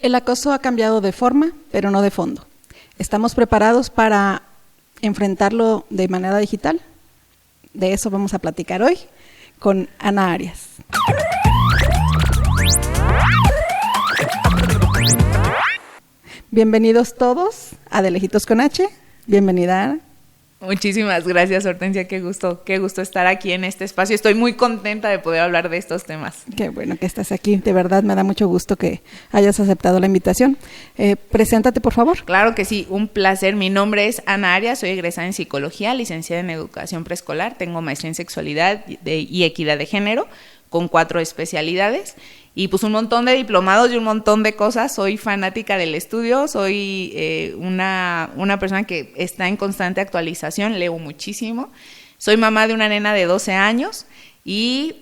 El acoso ha cambiado de forma, pero no de fondo. ¿Estamos preparados para enfrentarlo de manera digital? De eso vamos a platicar hoy con Ana Arias. Bienvenidos todos a De Lejitos con H. Bienvenida, Ana. Muchísimas gracias, Hortensia, qué gusto estar aquí en este espacio. Estoy muy contenta de poder hablar de estos temas. Qué bueno que estás aquí, de verdad me da mucho gusto que hayas aceptado la invitación. Preséntate, por favor. Claro que sí, un placer. Mi nombre es Ana Arias, soy egresada en Psicología, licenciada en Educación Preescolar, tengo maestría en Sexualidad y Equidad de Género, con 4 especialidades. Y pues un montón de diplomados y un montón de cosas. Soy fanática del estudio, soy una persona que está en constante actualización, leo muchísimo. Soy mamá de una nena de 12 años y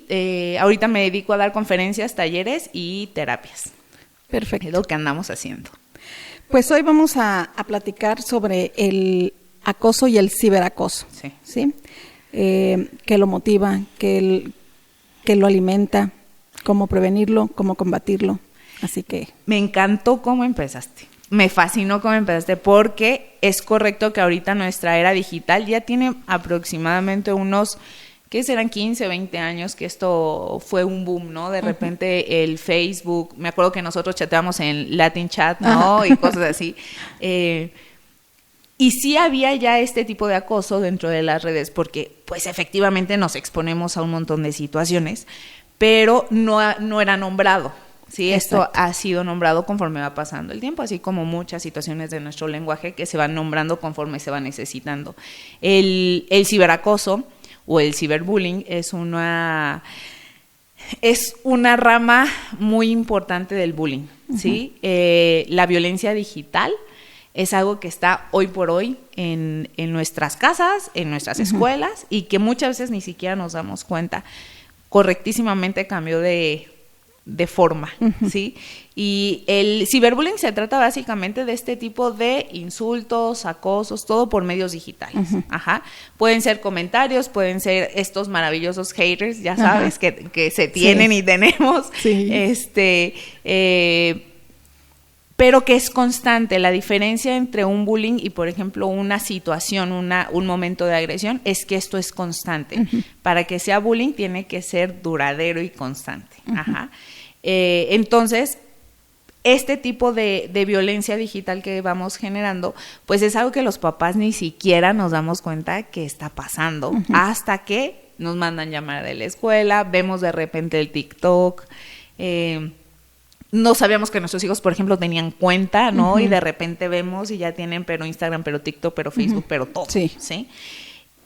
ahorita me dedico a dar conferencias, talleres y terapias. Perfecto. Es lo que andamos haciendo. Pues hoy vamos a platicar sobre el acoso y el ciberacoso. ¿Sí? ¿Qué lo motiva? ¿Qué lo alimenta? Cómo prevenirlo, cómo combatirlo, así que... Me encantó cómo empezaste, me fascinó cómo empezaste, porque es correcto que ahorita nuestra era digital ya tiene aproximadamente unos, ¿qué serán? 15, 20 años que esto fue un boom, ¿no? De repente el Facebook, me acuerdo que nosotros chateábamos en Latin Chat, ¿no? Y cosas así. Y sí había ya este tipo de acoso dentro de las redes, porque pues efectivamente nos exponemos a un montón de situaciones, pero no era nombrado, ¿sí? Exacto. Esto ha sido nombrado conforme va pasando el tiempo, así como muchas situaciones de nuestro lenguaje que se van nombrando conforme se va necesitando. El ciberacoso o el ciberbullying es una rama muy importante del bullying, ¿sí? La violencia digital es algo que está hoy por hoy en nuestras casas, en nuestras escuelas, y que muchas veces ni siquiera nos damos cuenta. Correctísimamente cambió de forma, ¿sí? Y el ciberbullying se trata básicamente de este tipo de insultos, acosos, todo por medios digitales. Pueden ser comentarios, pueden ser estos maravillosos haters, ya sabes, que se tienen y tenemos. Sí. Pero que es constante. La diferencia entre un bullying y, por ejemplo, una situación, un momento de agresión, es que esto es constante. Para que sea bullying tiene que ser duradero y constante. Entonces, este tipo de violencia digital que vamos generando, pues es algo que los papás ni siquiera nos damos cuenta que está pasando, hasta que nos mandan llamar de la escuela, vemos de repente el TikTok, no sabíamos que nuestros hijos, por ejemplo, tenían cuenta, ¿no? Y de repente vemos y ya tienen, pero Instagram, pero TikTok, pero Facebook, pero todo, ¿sí?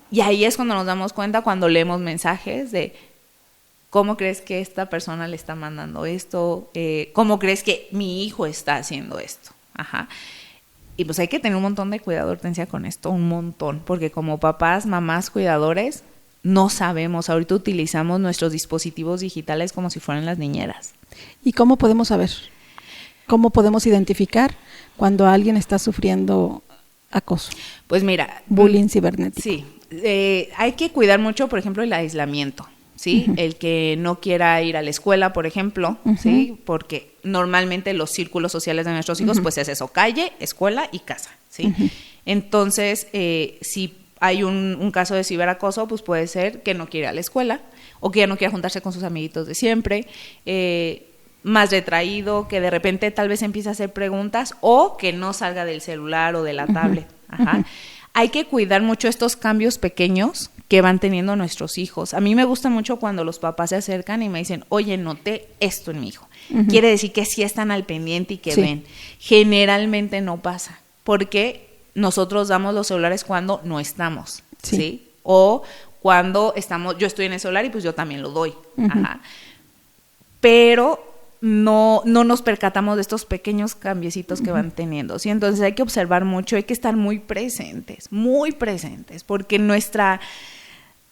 Y ahí es cuando nos damos cuenta, cuando leemos mensajes de ¿cómo crees que esta persona le está mandando esto? ¿Cómo crees que mi hijo está haciendo esto? Y pues hay que tener un montón de cuidado, Hortensia, con esto, un montón, porque como papás, mamás, cuidadores, no sabemos. Ahorita utilizamos nuestros dispositivos digitales como si fueran las niñeras. ¿Y cómo podemos saber? ¿Cómo podemos identificar cuando alguien está sufriendo acoso? Pues mira, bullying cibernético. Sí, hay que cuidar mucho, por ejemplo, el aislamiento, ¿sí? El que no quiera ir a la escuela, por ejemplo, ¿sí? Porque normalmente los círculos sociales de nuestros hijos, pues es eso, calle, escuela y casa, ¿sí? Entonces, si hay un caso de ciberacoso, pues puede ser que no quiere ir a la escuela o que ya no quiera juntarse con sus amiguitos de siempre, más retraído, que de repente tal vez empiece a hacer preguntas o que no salga del celular o de la tablet. Hay que cuidar mucho estos cambios pequeños que van teniendo nuestros hijos. A mí me gusta mucho cuando los papás se acercan y me dicen, oye, noté esto en mi hijo. Quiere decir que sí están al pendiente y que ven. Generalmente no pasa, porque nosotros damos los celulares cuando no estamos, ¿sí? O cuando estamos, yo estoy en el celular y pues yo también lo doy. Pero no nos percatamos de estos pequeños cambiecitos que van teniendo, ¿sí? Entonces hay que observar mucho, hay que estar muy presentes, porque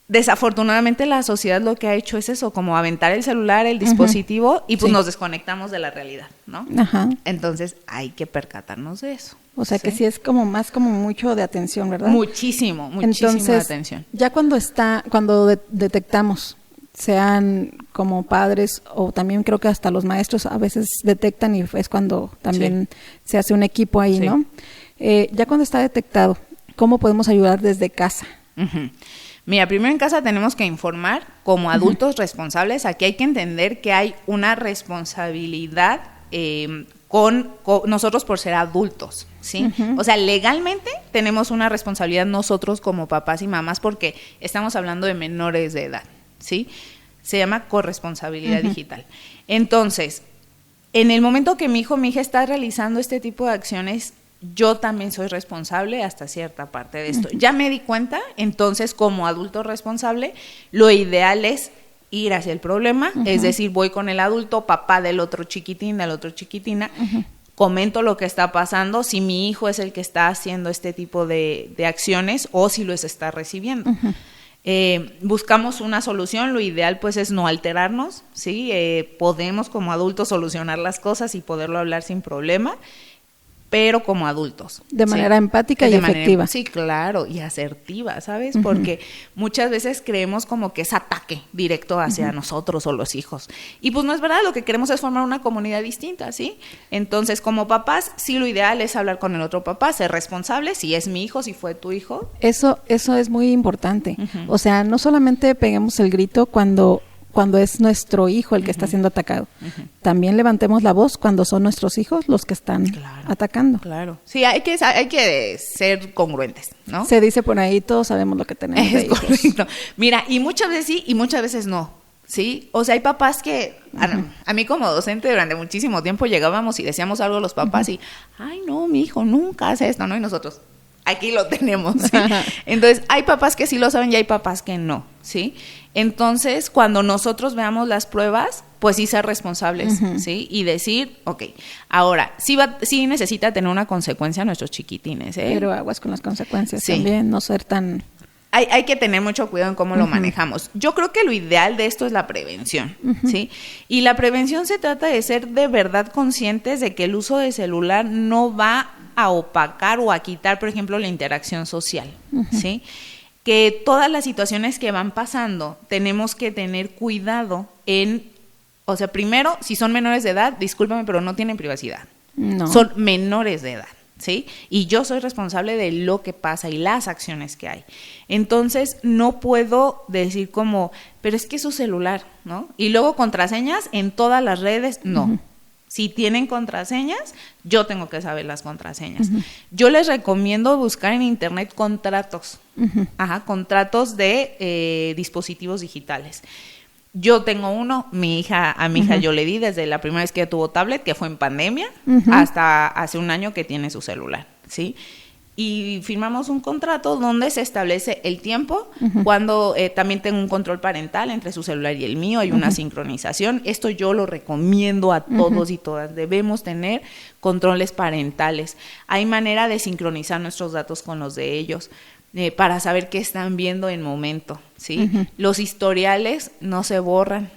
desafortunadamente la sociedad lo que ha hecho es eso, como aventar el celular, el dispositivo, y pues nos desconectamos de la realidad, ¿no? Entonces hay que percatarnos de eso. O sea que sí es como mucho de atención, ¿verdad? Muchísimo Entonces, de atención. Ya cuando detectamos sean como padres o también creo que hasta los maestros a veces detectan y es cuando también se hace un equipo ahí, ¿no? Ya cuando está detectado, ¿cómo podemos ayudar desde casa? Mira, primero en casa tenemos que informar como adultos responsables. Aquí hay que entender que hay una responsabilidad con nosotros por ser adultos, ¿sí? O sea, legalmente tenemos una responsabilidad nosotros como papás y mamás porque estamos hablando de menores de edad, ¿sí? Se llama corresponsabilidad digital. Entonces, en el momento que mi hijo o mi hija está realizando este tipo de acciones, yo también soy responsable hasta cierta parte de esto. Ya me di cuenta, entonces como adulto responsable, lo ideal es ir hacia el problema, es decir, voy con el adulto, papá del otro chiquitín, del otro chiquitina, comento lo que está pasando, si mi hijo es el que está haciendo este tipo de acciones o si los está recibiendo. Buscamos una solución, lo ideal pues es no alterarnos, ¿sí? Podemos como adultos solucionar las cosas y poderlo hablar sin problema, pero como adultos. De manera empática y efectiva. Sí, claro, y asertiva, ¿sabes? Porque muchas veces creemos como que es ataque directo hacia nosotros o los hijos. Y pues no es verdad, lo que queremos es formar una comunidad distinta, ¿sí? Entonces, como papás, sí lo ideal es hablar con el otro papá, ser responsable, si es mi hijo, si fue tu hijo. Eso es muy importante. O sea, no solamente peguemos el grito cuando es nuestro hijo el que está siendo atacado. También levantemos la voz cuando son nuestros hijos los que están atacando. Claro. Sí, hay que ser congruentes, ¿no? Se dice por ahí, todos sabemos lo que tenemos de hijos. Correcto. Mira, y muchas veces sí y muchas veces no, ¿sí? O sea, hay papás que, a mí como docente durante muchísimo tiempo llegábamos y decíamos algo a los papás y, ay, no, mi hijo nunca hace esto, ¿no? Y nosotros, aquí lo tenemos, ¿sí? Entonces, hay papás que sí lo saben y hay papás que no, ¿sí? Entonces, cuando nosotros veamos las pruebas, pues sí ser responsables, ¿sí? Y decir, ok, ahora, sí necesita tener una consecuencia a nuestros chiquitines, ¿eh? Pero aguas con las consecuencias también, no ser tan... Hay que tener mucho cuidado en cómo lo manejamos. Yo creo que lo ideal de esto es la prevención, ¿sí? Y la prevención se trata de ser de verdad conscientes de que el uso de celular no va a opacar o a quitar, por ejemplo, la interacción social, ¿sí? Que todas las situaciones que van pasando tenemos que tener cuidado o sea, primero, si son menores de edad, discúlpame, pero no tienen privacidad. No. Son menores de edad, ¿sí? Y yo soy responsable de lo que pasa y las acciones que hay. Entonces, no puedo decir como, pero es que es su celular, ¿no? Y luego contraseñas en todas las redes, no. Si tienen contraseñas, yo tengo que saber las contraseñas. Yo les recomiendo buscar en internet contratos, contratos de dispositivos digitales. Yo tengo uno, a mi hija yo le di desde la primera vez que tuvo tablet, que fue en pandemia, hasta hace un año que tiene su celular, ¿sí? Y firmamos un contrato donde se establece el tiempo, cuando también tengo un control parental entre su celular y el mío, hay una sincronización. Esto yo lo recomiendo a todos y todas, debemos tener controles parentales. Hay manera de sincronizar nuestros datos con los de ellos, para saber qué están viendo en momento, ¿sí? Los historiales no se borran,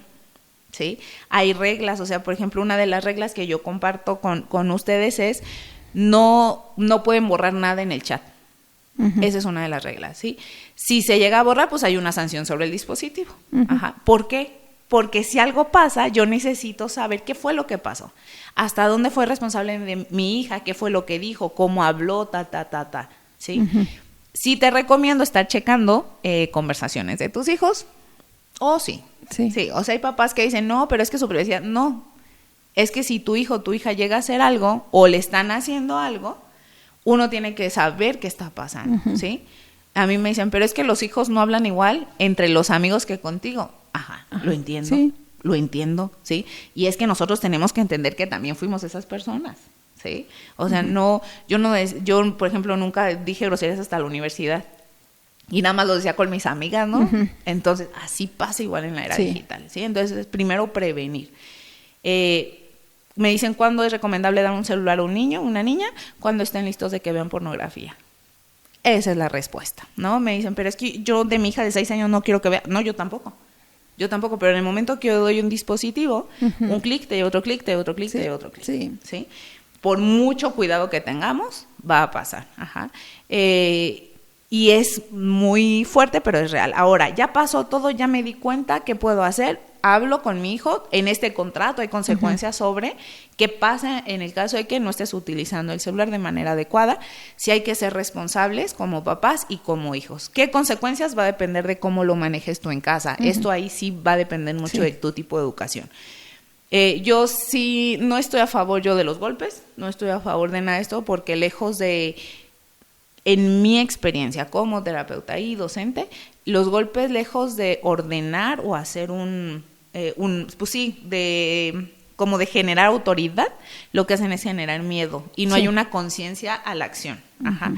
¿sí? Hay reglas, o sea, por ejemplo, una de las reglas que yo comparto con ustedes es no pueden borrar nada en el chat. Esa es una de las reglas, ¿sí? Si se llega a borrar, pues hay una sanción sobre el dispositivo. ¿Por qué? Porque si algo pasa, yo necesito saber qué fue lo que pasó, hasta dónde fue responsable de mi hija, qué fue lo que dijo, cómo habló, ¿sí? Sí te recomiendo estar checando conversaciones de tus hijos, sí, o sea, hay papás que dicen, no, pero es que su privacidad, no, es que si tu hijo o tu hija llega a hacer algo, o le están haciendo algo, uno tiene que saber qué está pasando, ¿sí? A mí me dicen, pero es que los hijos no hablan igual entre los amigos que contigo. Lo entiendo, lo entiendo, ¿sí? Y es que nosotros tenemos que entender que también fuimos esas personas, ¿sí? O sea, yo, por ejemplo, nunca dije groserías hasta la universidad. Y nada más lo decía con mis amigas, ¿no? Entonces, así pasa igual en la era digital, ¿sí? Entonces, primero prevenir. Me dicen cuándo es recomendable dar un celular a un niño, una niña, cuando estén listos de que vean pornografía. Esa es la respuesta, ¿no? Me dicen, pero es que yo de mi hija de 6 años no quiero que vea. No, yo tampoco, pero en el momento que yo doy un dispositivo, un clic, te otro clic, te otro clic, te otro clic, ¿sí? Por mucho cuidado que tengamos, va a pasar, Y Y es muy fuerte, pero es real. Ahora, ya pasó todo, ya me di cuenta, ¿qué puedo hacer? Hablo con mi hijo, en este contrato hay consecuencias sobre qué pasa en el caso de que no estés utilizando el celular de manera adecuada, si hay que ser responsables como papás y como hijos. ¿Qué consecuencias? Va a depender de cómo lo manejes tú en casa. Esto ahí sí va a depender mucho de tu tipo de educación. Yo sí no estoy a favor de los golpes, no estoy a favor de nada de esto, porque lejos de, en mi experiencia como terapeuta y docente, los golpes lejos de ordenar o hacer pues sí, como de generar autoridad, lo que hacen es generar miedo y no hay una conciencia a la acción. Ajá.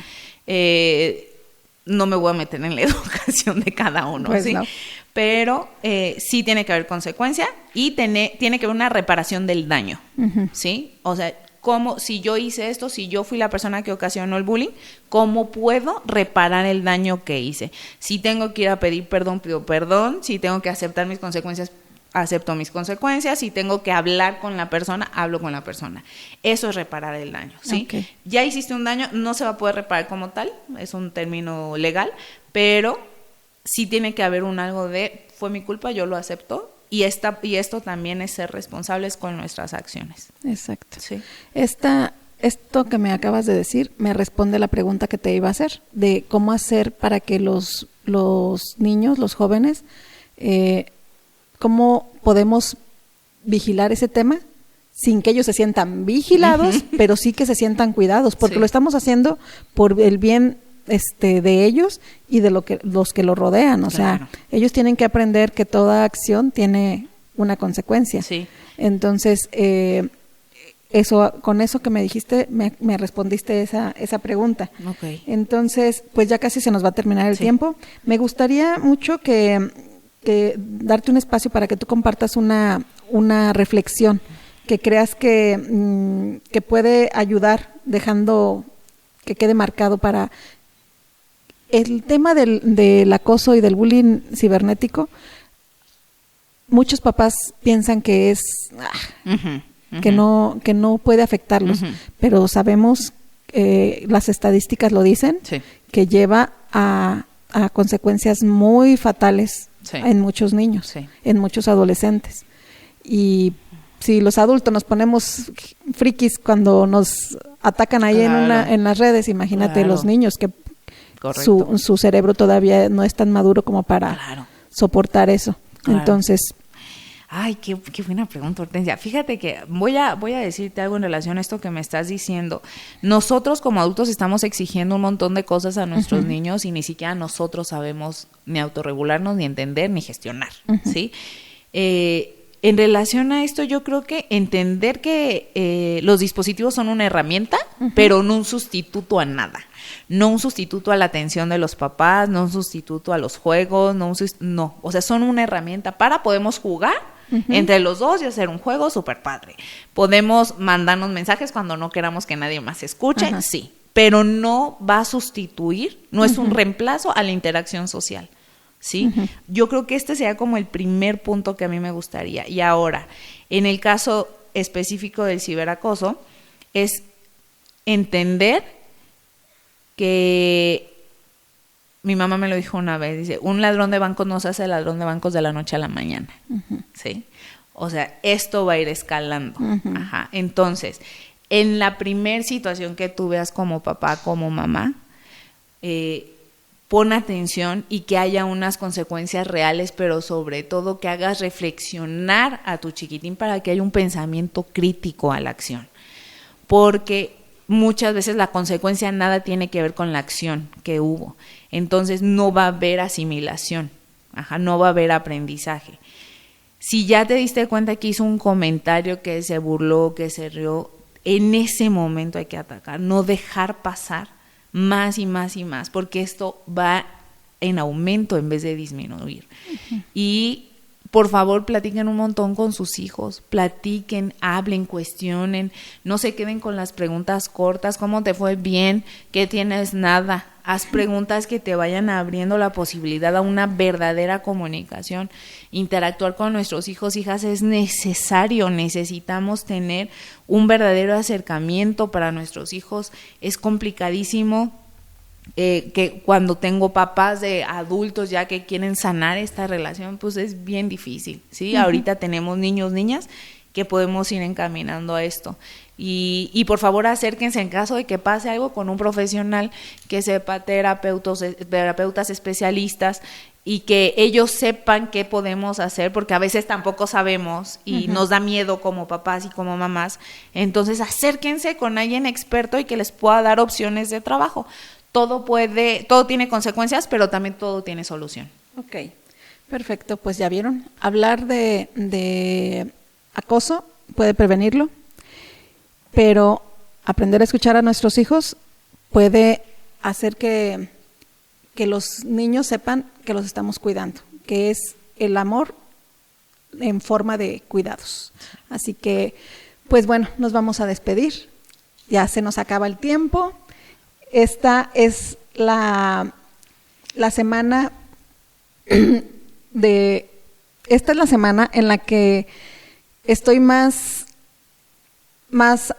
No me voy a meter en la educación de cada uno, pues ¿sí? No. Pero sí tiene que haber consecuencia y tiene que haber una reparación del daño, ¿sí? O sea, ¿cómo, si yo hice esto, si yo fui la persona que ocasionó el bullying, cómo puedo reparar el daño que hice? Si tengo que ir a pedir perdón, pido perdón. Si tengo que aceptar mis consecuencias, acepto mis consecuencias. Si tengo que hablar con la persona, hablo con la persona. Eso es reparar el daño, ¿sí? Okay. Ya hiciste un daño, no se va a poder reparar como tal, es un término legal, pero sí tiene que haber algo de, fue mi culpa, yo lo acepto, y esto también es ser responsables con nuestras acciones. Exacto. Sí. Esto que me acabas de decir me responde la pregunta que te iba a hacer, de cómo hacer para que los niños, los jóvenes, cómo podemos vigilar ese tema sin que ellos se sientan vigilados, pero sí que se sientan cuidados, porque lo estamos haciendo por el bien de ellos y de los que lo rodean. O sea, ellos tienen que aprender que toda acción tiene una consecuencia. Sí. Entonces, con eso que me dijiste, me respondiste esa pregunta. Okay. Entonces, pues ya casi se nos va a terminar el tiempo. Me gustaría mucho que darte un espacio para que tú compartas una reflexión que creas que puede ayudar, dejando que quede marcado para el tema del acoso y del bullying cibernético. Muchos papás piensan que es que no puede afectarlos, pero sabemos, las estadísticas lo dicen, que lleva a consecuencias muy fatales en muchos niños, en muchos adolescentes. Y si los adultos nos ponemos frikis cuando nos atacan ahí en las redes, imagínate los niños que su cerebro todavía no es tan maduro como para soportar eso. Entonces, ay, qué buena pregunta, Hortensia. Fíjate que voy a decirte algo en relación a esto que me estás diciendo. Nosotros como adultos estamos exigiendo un montón de cosas a nuestros niños y ni siquiera nosotros sabemos ni autorregularnos, ni entender, ni gestionar, ¿sí? En relación a esto, yo creo que entender que los dispositivos son una herramienta, pero no un sustituto a nada. No un sustituto a la atención de los papás, no un sustituto a los juegos, no. O sea, son una herramienta podemos jugar entre los dos y hacer un juego súper padre. Podemos mandarnos mensajes cuando no queramos que nadie más escuche, sí, pero no va a sustituir, no es un reemplazo a la interacción social. ¿Sí? Yo creo que este sería como el primer punto que a mí me gustaría. Y ahora, en el caso específico del ciberacoso, es entender que mi mamá me lo dijo una vez, dice, un ladrón de bancos no se hace ladrón de bancos de la noche a la mañana, ¿sí? O sea, esto va a ir escalando. Entonces, en la primer situación que tú veas como papá, como mamá, pon atención y que haya unas consecuencias reales, pero sobre todo que hagas reflexionar a tu chiquitín para que haya un pensamiento crítico a la acción. Porque muchas veces la consecuencia nada tiene que ver con la acción que hubo. Entonces no va a haber asimilación, no va a haber aprendizaje. Si ya te diste cuenta que hizo un comentario, que se burló, que se rió, en ese momento hay que atacar, no dejar pasar más y más y más, porque esto va en aumento en vez de disminuir. Y por favor, platiquen un montón con sus hijos, platiquen, hablen, cuestionen, no se queden con las preguntas cortas, ¿cómo te fue? Bien, ¿qué tienes? Nada. Haz preguntas que te vayan abriendo la posibilidad a una verdadera comunicación. Interactuar con nuestros hijos, hijas, es necesario, necesitamos tener un verdadero acercamiento para nuestros hijos. Es complicadísimo que cuando tengo papás de adultos ya que quieren sanar esta relación, pues es bien difícil, ¿sí? Uh-huh. Ahorita tenemos niños, niñas que podemos ir encaminando a esto. Y por favor acérquense en caso de que pase algo con un profesional que sepa, terapeutas especialistas, y que ellos sepan qué podemos hacer, porque a veces tampoco sabemos y nos da miedo como papás y como mamás. Entonces acérquense con alguien experto y que les pueda dar opciones de trabajo. Todo tiene consecuencias, pero también todo tiene solución. Ok, perfecto. Pues ya vieron, hablar de acoso puede prevenirlo, pero aprender a escuchar a nuestros hijos puede hacer que los niños sepan que los estamos cuidando, que es el amor en forma de cuidados. Así que, pues bueno, nos vamos a despedir. Ya se nos acaba el tiempo. Esta es la semana en la que estoy más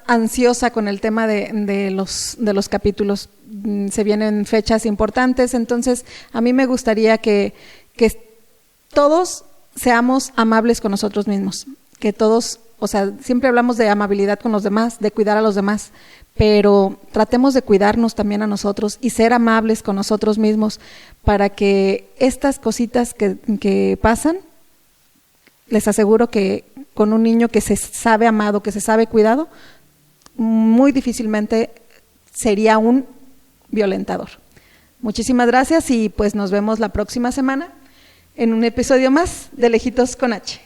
ansiosa con el tema de los capítulos. Se vienen fechas importantes, entonces a mí me gustaría que todos seamos amables con nosotros mismos, que todos, o sea, siempre hablamos de amabilidad con los demás, de cuidar a los demás, pero tratemos de cuidarnos también a nosotros y ser amables con nosotros mismos para que estas cositas que pasan, les aseguro que con un niño que se sabe amado, que se sabe cuidado, muy difícilmente sería un violentador. Muchísimas gracias y pues nos vemos la próxima semana en un episodio más de Lejitos con H.